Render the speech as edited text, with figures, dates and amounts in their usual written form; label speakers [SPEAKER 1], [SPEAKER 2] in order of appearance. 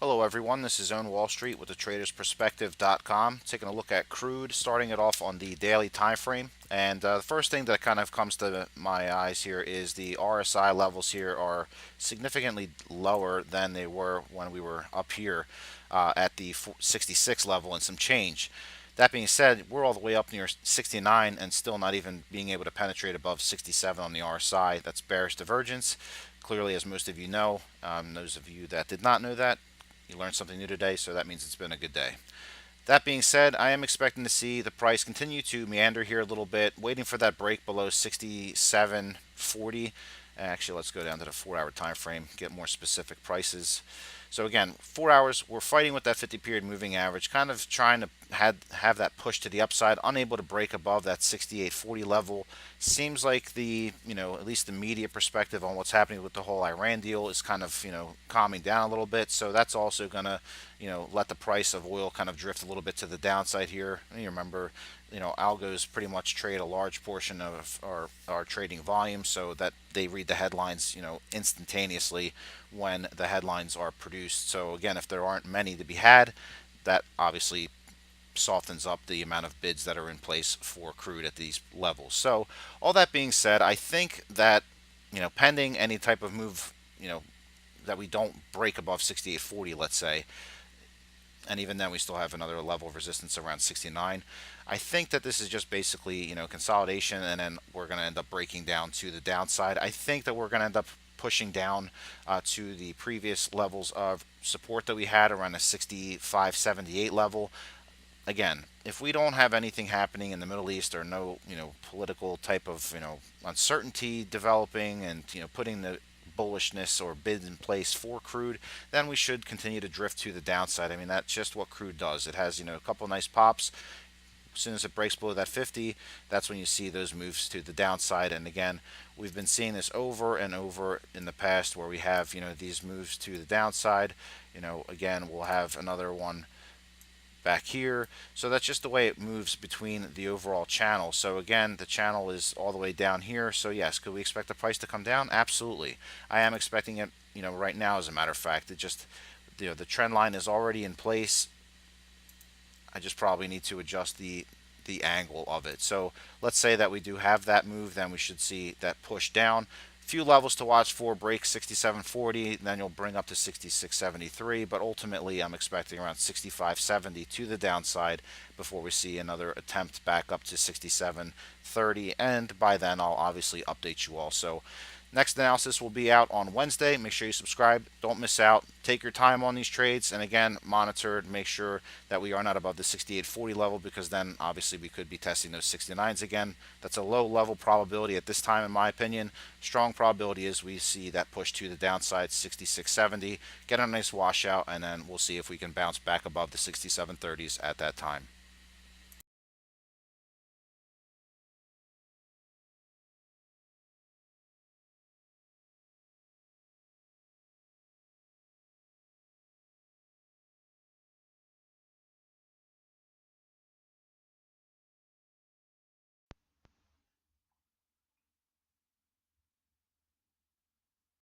[SPEAKER 1] Hello everyone, this is Own Wall Street with the TradersPerspective.com, taking a look at crude, starting it off on the daily time frame. And the first thing that kind of comes to my eyes here is the RSI levels here are significantly lower than they were when we were up here at the 66 level and some change. That being said, we're all the way up near 69 and still not even being able to penetrate above 67 on the RSI. That's bearish divergence. Clearly, as most of you know, those of you that did not know that, you learned something new today, so that means it's been a good day. That being said, I am expecting to see the price continue to meander here a little bit, waiting for that break below 67.40. Actually, let's go down to the 4-hour time frame, get more specific prices. So again, 4 hours, we're fighting with that 50-period moving average, kind of trying to have that push to the upside, unable to break above that 68.40 level. Seems like at least the media perspective on what's happening with the whole Iran deal is kind of, calming down a little bit. So that's also going to, let the price of oil kind of drift a little bit to the downside here. And you remember, algos pretty much trade a large portion of our trading volume, so that they read the headlines, instantaneously when the headlines are produced. So again, if there aren't many to be had, that obviously softens up the amount of bids that are in place for crude at these levels. So all that being said, I think that, pending any type of move, that we don't break above 68.40, let's say, and even then we still have another level of resistance around 69. I think that this is just basically, consolidation, and then we're going to end up breaking down to the downside. I think that we're going to end up pushing down to the previous levels of support that we had around the 65.78 level. Again, if we don't have anything happening in the Middle East, or no, political type of, uncertainty developing, and, putting the bullishness or bids in place for crude, then we should continue to drift to the downside. I mean, that's just what crude does. It has, a couple nice pops. As soon as it breaks below that 50, that's when you see those moves to the downside. And again, we've been seeing this over and over in the past, where we have, these moves to the downside. Again, we'll have another one back here. So that's just the way it moves between the overall channel. So again, the channel is all the way down here. So yes, could we expect the price to come down? Absolutely. I am expecting it, right now, as a matter of fact. It just, the trend line is already in place. I just probably need to adjust the angle of it. So let's say that we do have that move, then we should see that push down. Few levels to watch for: break 67.40, then you'll bring up to 66.73, but ultimately I'm expecting around 65.70 to the downside before we see another attempt back up to 67.30, and by then I'll obviously update you all. So next analysis will be out on Wednesday. Make sure you subscribe. Don't miss out. Take your time on these trades. And again, monitor and make sure that we are not above the 68.40 level, because then obviously we could be testing those 69s again. That's a low level probability at this time, in my opinion. Strong probability is we see that push to the downside, 66.70, get a nice washout, and then we'll see if we can bounce back above the 67.30s at that time.